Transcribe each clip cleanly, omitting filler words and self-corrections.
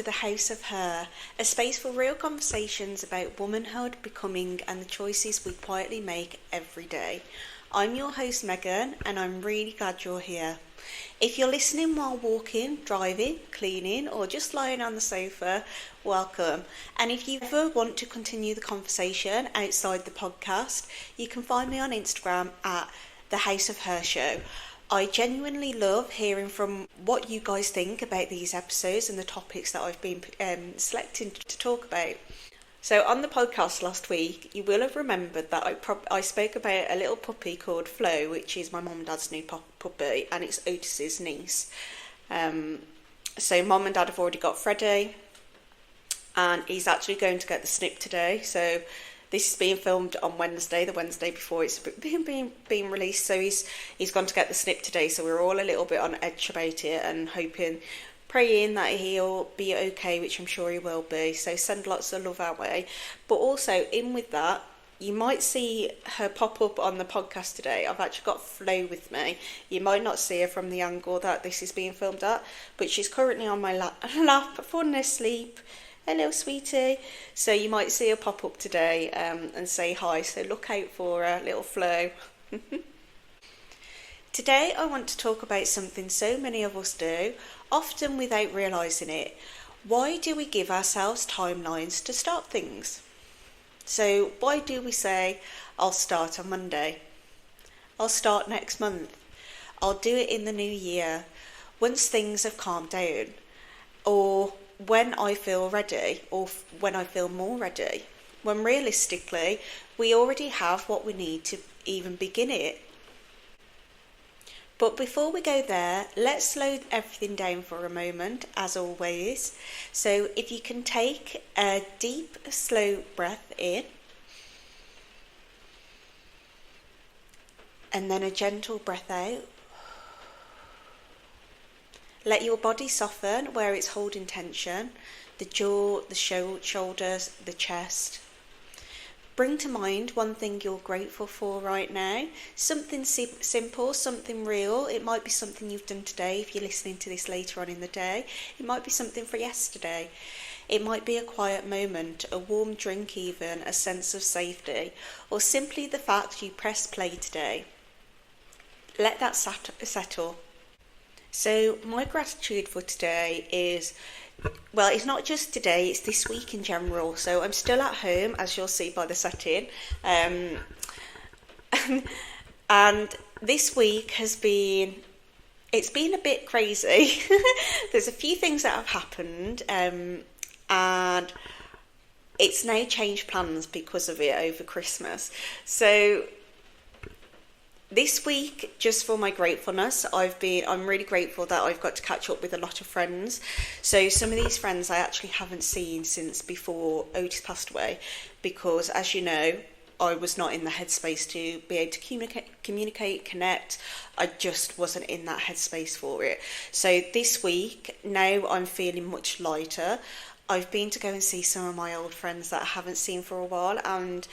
to the House of Her, a space for real conversations about womanhood, becoming, and the choices we quietly make every day. I'm your host Megan, and I'm really glad you're here. If you're listening while walking, driving, cleaning, or just lying on the sofa, welcome. And if you ever want to continue the conversation outside the podcast, you can find me on Instagram at the House of Her Show. I genuinely love hearing from what you guys think about these episodes and the topics that I've been selecting to talk about. So on the podcast last week, you will have remembered that I spoke about a little puppy called Flo, which is my mum and dad's new puppy, and it's Otis's niece. So mum and dad have already got Freddie, and he's actually going to get the snip today. So this is being filmed on Wednesday, the Wednesday before it's being released. So he's gone to get the snip today. So we're all a little bit on edge about it and praying that he'll be okay, which I'm sure he will be. So send lots of love our way. But also in with that, you might see her pop up on the podcast today. I've actually got Flo with me. You might not see her from the angle that this is being filmed at, but she's currently on my lap falling asleep. Hello, sweetie. So you might see her pop up today and say hi. So look out for her, little Flo. Today I want to talk about something so many of us do, often without realising it. Why do we give ourselves timelines to start things? So why do we say, I'll start on Monday? I'll start next month. I'll do it in the new year, once things have calmed down. Or when I feel ready, or when I feel more ready, when realistically we already have what we need to even begin it. But before we go there, let's slow everything down for a moment, as always. So if you can take a deep, slow breath in, and then a gentle breath out. Let your body soften where it's holding tension, the jaw, the shoulders, the chest. Bring to mind one thing you're grateful for right now. Something simple, something real. It might be something you've done today if you're listening to this later on in the day. It might be something for yesterday. It might be a quiet moment, a warm drink even, a sense of safety, or simply the fact you pressed play today. Let that settle. So my gratitude for today is, well, it's not just today, it's this week in general. So I'm still at home, as you'll see by the setting. And this week it's been a bit crazy. There's a few things that have happened, and it's now changed plans because of it over Christmas. So this week, just for my gratefulness, I'm really grateful that I've got to catch up with a lot of friends. So some of these friends I actually haven't seen since before Otis passed away, because as you know, I was not in the headspace to be able to communicate, connect. I just wasn't in that headspace for it. So this week, now I'm feeling much lighter. I've been to go and see some of my old friends that I haven't seen for a while, and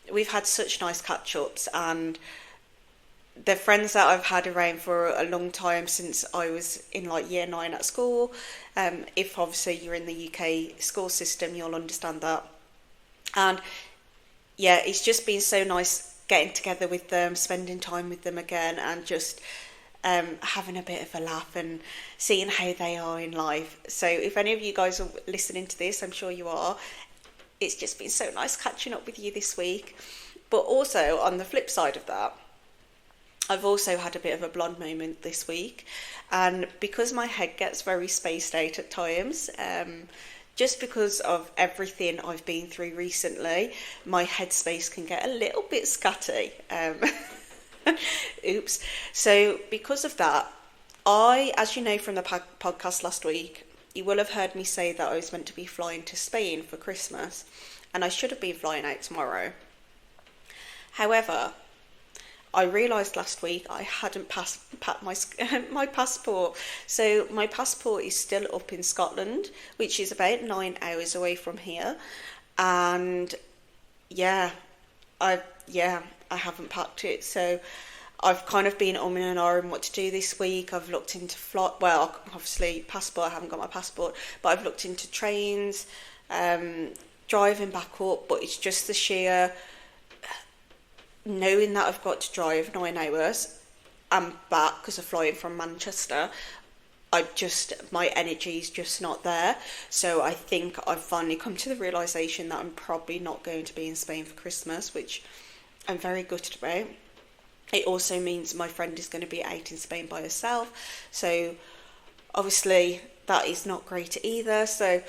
we've had such nice catch-ups, and the friends that I've had around for a long time since I was in like year 9 at school. If obviously you're in the UK school system, you'll understand that. And yeah, it's just been so nice getting together with them, spending time with them again, and just having a bit of a laugh and seeing how they are in life. So if any of you guys are listening to this, I'm sure you are. It's just been so nice catching up with you this week. But also on the flip side of that, I've also had a bit of a blonde moment this week, and because my head gets very spaced out at times, just because of everything I've been through recently, my headspace can get a little bit scatty. Oops. So because of that, as you know from the podcast last week, you will have heard me say that I was meant to be flying to Spain for Christmas, and I should have been flying out tomorrow. However, I realised last week I hadn't packed my passport. So my passport is still up in Scotland, which is about 9 hours away from here. And I haven't packed it. So I've kind of been umming and ahhing what to do this week. I've looked into obviously passport, I haven't got my passport, but I've looked into trains, driving back up, but it's just the sheer knowing that I've got to drive 9 hours and back because I'm flying from Manchester. My energy's just not there. So I think I've finally come to the realisation that I'm probably not going to be in Spain for Christmas, which I'm very gutted about. It also means my friend is going to be out in Spain by herself. So obviously that is not great either. So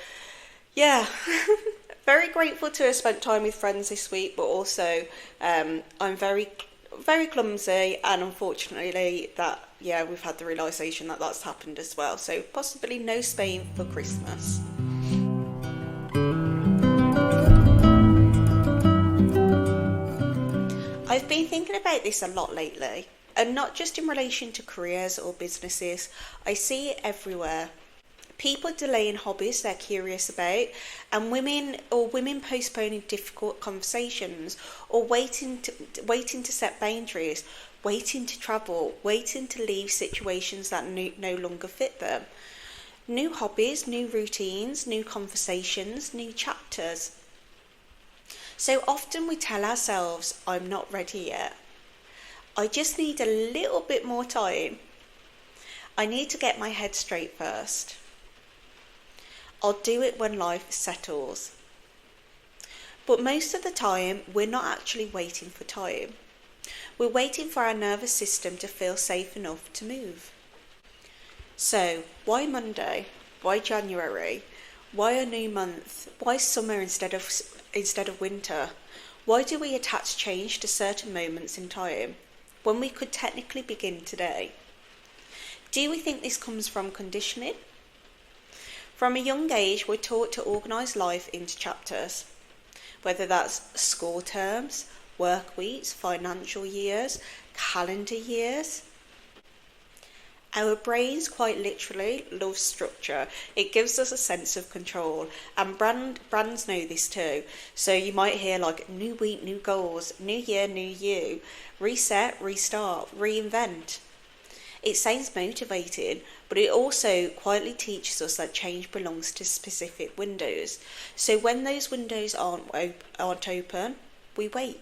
yeah, very grateful to have spent time with friends this week, but also I'm very clumsy, and unfortunately we've had the realisation that that's happened as well. So possibly no Spain for Christmas. I've been thinking about this a lot lately, and not just in relation to careers or businesses. I see it everywhere. People delaying hobbies they're curious about, and women postponing difficult conversations, or waiting to set boundaries, waiting to travel, waiting to leave situations that no longer fit them. New hobbies, new routines, new conversations, new chapters. So often we tell ourselves, I'm not ready yet. I just need a little bit more time. I need to get my head straight first. I'll do it when life settles. But most of the time, we're not actually waiting for time. We're waiting for our nervous system to feel safe enough to move. So, why Monday? Why January? Why a new month? Why summer instead of winter? Why do we attach change to certain moments in time when we could technically begin today? Do we think this comes from conditioning? From a young age, we're taught to organise life into chapters, whether that's school terms, work weeks, financial years, calendar years. Our brains quite literally love structure. It gives us a sense of control, and brands know this too. So you might hear like new week, new goals, new year, new you, reset, restart, reinvent. It sounds motivating, but it also quietly teaches us that change belongs to specific windows. So when those windows aren't open, we wait.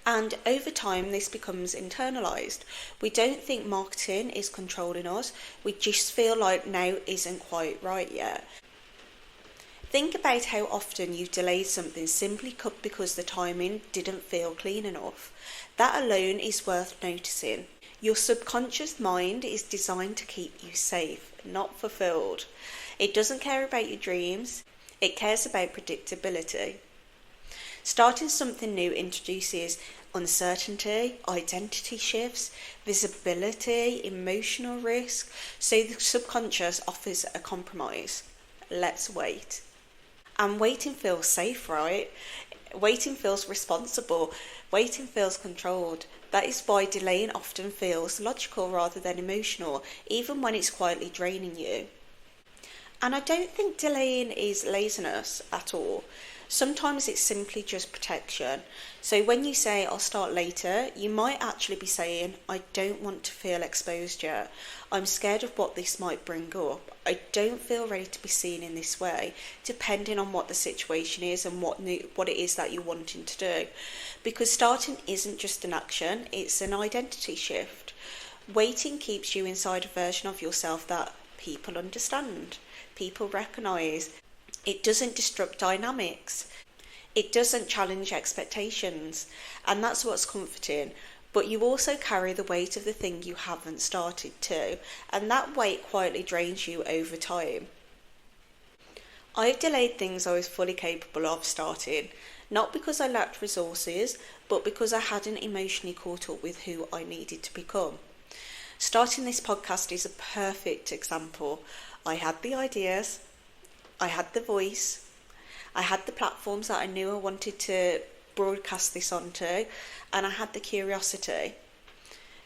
And over time, this becomes internalised. We don't think marketing is controlling us. We just feel like now isn't quite right yet. Think about how often you've delayed something simply because the timing didn't feel clean enough. That alone is worth noticing. Your subconscious mind is designed to keep you safe, not fulfilled. It doesn't care about your dreams. It cares about predictability. Starting something new introduces uncertainty, identity shifts, visibility, emotional risk. So the subconscious offers a compromise. Let's wait. And waiting feels safe, right? Waiting feels responsible. Waiting feels controlled. That is why delaying often feels logical rather than emotional, even when it's quietly draining you. And I don't think delaying is laziness at all. Sometimes it's simply just protection. So when you say, I'll start later, you might actually be saying, I don't want to feel exposed yet. I'm scared of what this might bring up. I don't feel ready to be seen in this way, depending on what the situation is and what it is that you're wanting to do. Because starting isn't just an action, it's an identity shift. Waiting keeps you inside a version of yourself that people understand, people recognise. It doesn't disrupt dynamics. It doesn't challenge expectations. And that's what's comforting. But you also carry the weight of the thing you haven't started too. And that weight quietly drains you over time. I've delayed things I was fully capable of starting. Not because I lacked resources, but because I hadn't emotionally caught up with who I needed to become. Starting this podcast is a perfect example. I had the ideas. I had the voice, I had the platforms that I knew I wanted to broadcast this onto, and I had the curiosity.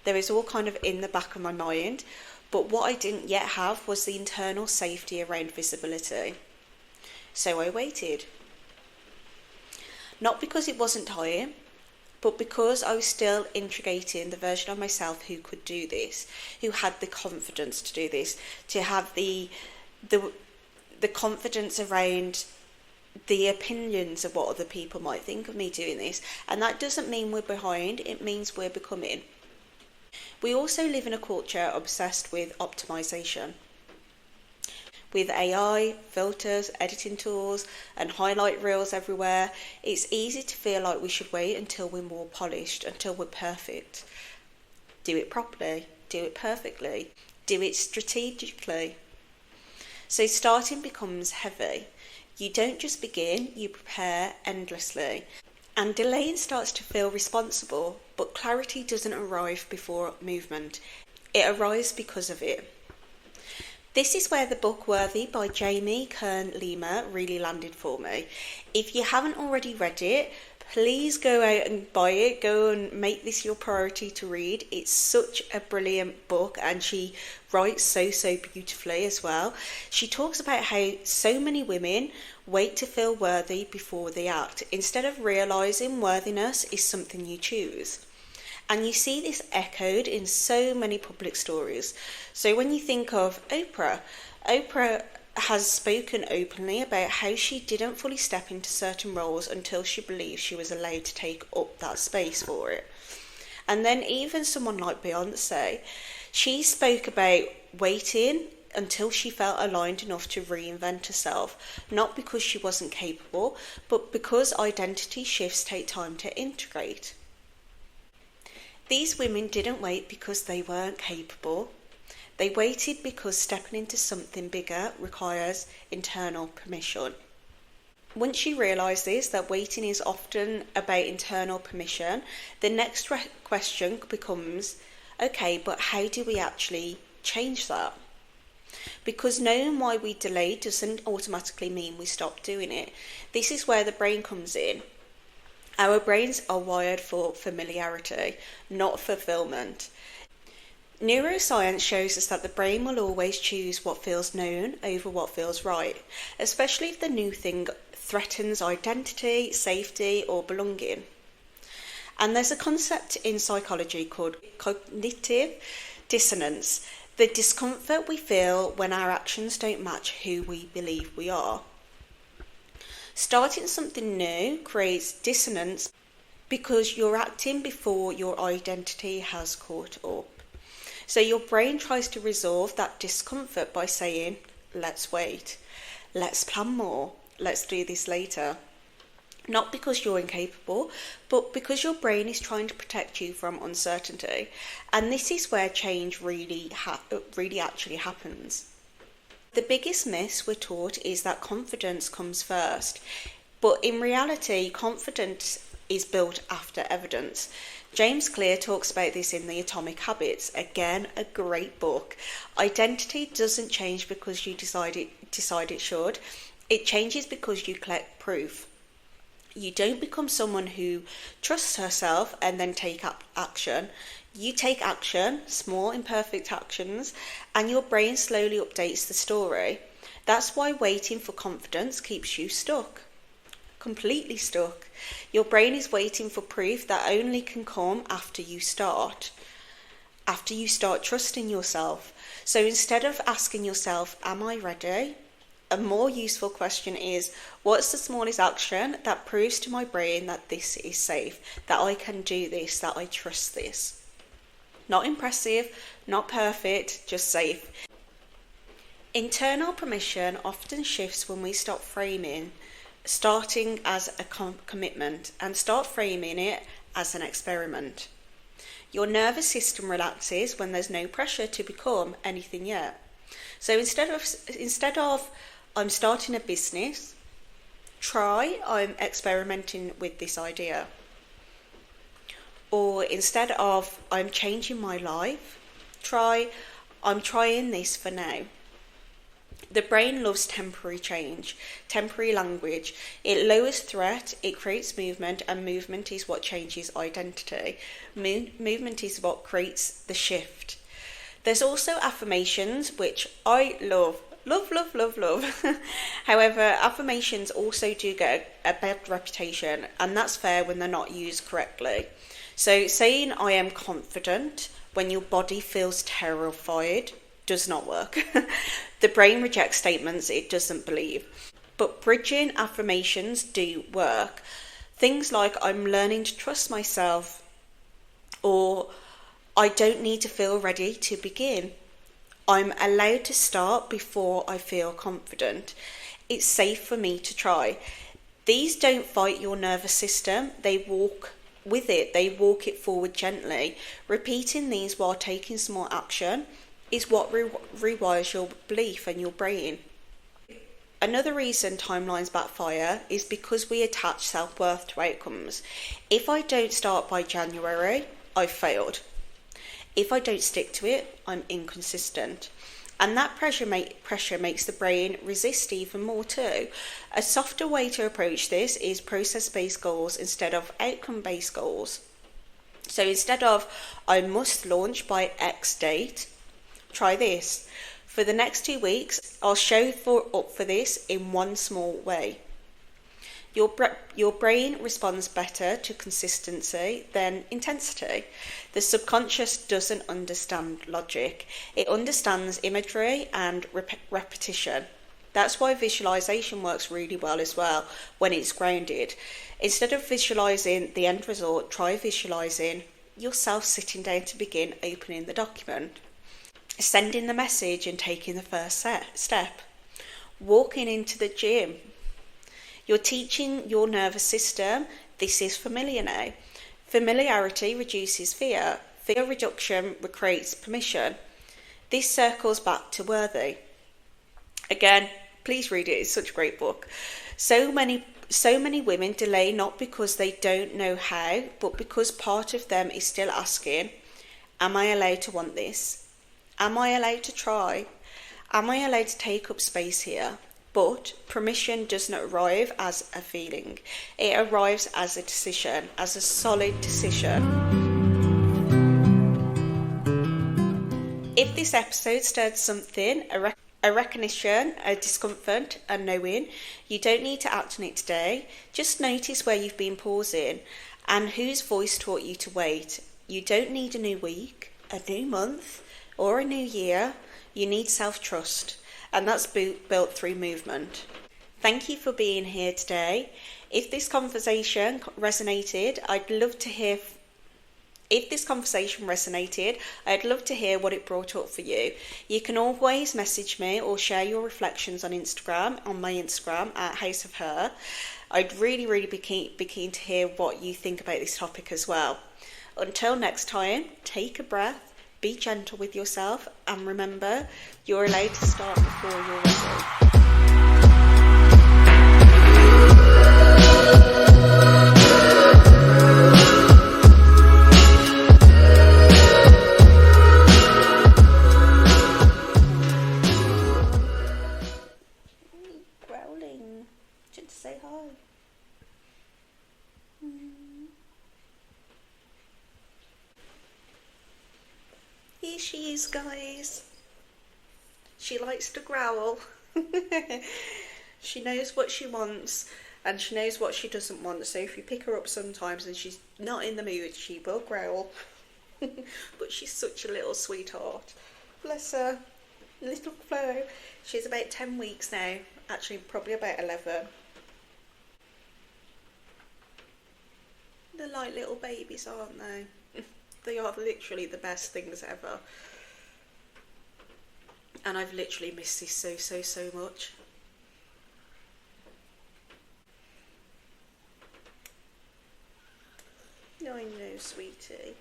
There was all kind of in the back of my mind, but what I didn't yet have was the internal safety around visibility. So I waited. Not because it wasn't time, But because I was still integrating the version of myself who could do this, who had the confidence to do this, to have the confidence around the opinions of what other people might think of me doing this. And that doesn't mean we're behind, it means we're becoming. We also live in a culture obsessed with optimization. With AI, filters, editing tools, and highlight reels everywhere, it's easy to feel like we should wait until we're more polished, until we're perfect. Do it properly, do it perfectly, do it strategically. So starting becomes heavy. You don't just begin, you prepare endlessly. And delaying starts to feel responsible, but clarity doesn't arrive before movement. It arrives because of it. This is where the book Worthy by Jamie Kern Lima really landed for me. If you haven't already read it, please go out and buy it. Go and make this your priority to read. It's such a brilliant book, and she writes so beautifully as well. She talks about how so many women wait to feel worthy before they act, instead of realising worthiness is something you choose. And you see this echoed in so many public stories. So when you think of Oprah has spoken openly about how she didn't fully step into certain roles until she believed she was allowed to take up that space for it. And then even someone like Beyonce, she spoke about waiting until she felt aligned enough to reinvent herself, not because she wasn't capable, but because identity shifts take time to integrate. These women didn't wait because they weren't capable. They waited because stepping into something bigger requires internal permission. Once you realise this, that waiting is often about internal permission, the next question becomes, okay, but how do we actually change that? Because knowing why we delay doesn't automatically mean we stop doing it. This is where the brain comes in. Our brains are wired for familiarity, not fulfilment. Neuroscience shows us that the brain will always choose what feels known over what feels right, especially if the new thing threatens identity, safety, or belonging. And there's a concept in psychology called cognitive dissonance, the discomfort we feel when our actions don't match who we believe we are. Starting something new creates dissonance because you're acting before your identity has caught up. So your brain tries to resolve that discomfort by saying, let's wait, let's plan more, let's do this later. Not because you're incapable, but because your brain is trying to protect you from uncertainty. And this is where change really actually happens. The biggest myth we're taught is that confidence comes first, but in reality, confidence is built after evidence. James Clear talks about this in The Atomic Habits, again, a great book. Identity doesn't change because you decide it should. It changes because you collect proof. You don't become someone who trusts herself and then take action. You take action, small imperfect actions, and your brain slowly updates the story. That's why waiting for confidence keeps you stuck. Completely stuck. Your brain is waiting for proof that only can come after you start trusting yourself. So instead of asking yourself, am I ready? A more useful question is, what's the smallest action that proves to my brain that this is safe, that I can do this, that I trust this? Not impressive, not perfect, just safe. Internal permission often shifts when we stop framing starting as a commitment and start framing it as an experiment. Your nervous system relaxes when there's no pressure to become anything yet. So instead of I'm starting a business, try I'm experimenting with this idea. Or instead of I'm changing my life, try I'm trying this for now. The brain loves temporary change, temporary language. It lowers threat, it creates movement, and movement is what changes identity. Movement is what creates the shift. There's also affirmations, which I love. Love, love, love, love. However, affirmations also do get a bad reputation, and that's fair when they're not used correctly. So, saying I am confident when your body feels terrified does not work. The brain rejects statements it doesn't believe. But bridging affirmations do work. Things like I'm learning to trust myself, or I don't need to feel ready to begin. I'm allowed to start before I feel confident. It's safe for me to try. These don't fight your nervous system, they walk with it, they walk it forward gently. Repeating these while taking small action is what rewires your belief and your brain. Another reason timelines backfire is because we attach self-worth to outcomes. If I don't start by January, I've failed. If I don't stick to it, I'm inconsistent. And that pressure makes the brain resist even more too. A softer way to approach this is process-based goals instead of outcome-based goals. So instead of I must launch by X date, try this. For the next 2 weeks, I'll show up for this in one small way. Your brain responds better to consistency than intensity. The subconscious doesn't understand logic. It understands imagery and repetition. That's why visualization works really well as well when it's grounded. Instead of visualizing the end result, try visualizing yourself sitting down to begin opening the document, sending the message and taking the first step, walking into the gym. You're teaching your nervous system this is familiar now. Familiarity reduces fear. Fear reduction creates permission. This circles back to worthy. Again, please read it. It's such a great book. So many women delay not because they don't know how, but because part of them is still asking, am I allowed to want this? Am I allowed to try? Am I allowed to take up space here? But permission does not arrive as a feeling. It arrives as a decision, as a solid decision. If this episode stirred something, a recognition, a discomfort, a knowing, you don't need to act on it today. Just notice where you've been pausing and whose voice taught you to wait. You don't need a new week, a new month, or a new year. You need self-trust. And that's built through movement. Thank you for being here today. If this conversation resonated, I'd love to hear what it brought up for you. You can always message me or share your reflections on Instagram, on my Instagram at House of Her. I'd really be keen to hear what you think about this topic as well. Until next time, take a breath. Be gentle with yourself and remember, you're allowed to start before you're ready. Growling. Just say hi. Here she is, guys. She likes to growl. She knows what she wants and she knows what she doesn't want. So if you pick her up sometimes and she's not in the mood, she will growl. But she's such a little sweetheart. Bless her. Little Flo. She's about 10 weeks now. Actually, probably about 11. They're like little babies, aren't they? They are literally the best things ever. And I've literally missed this so much. I know, sweetie.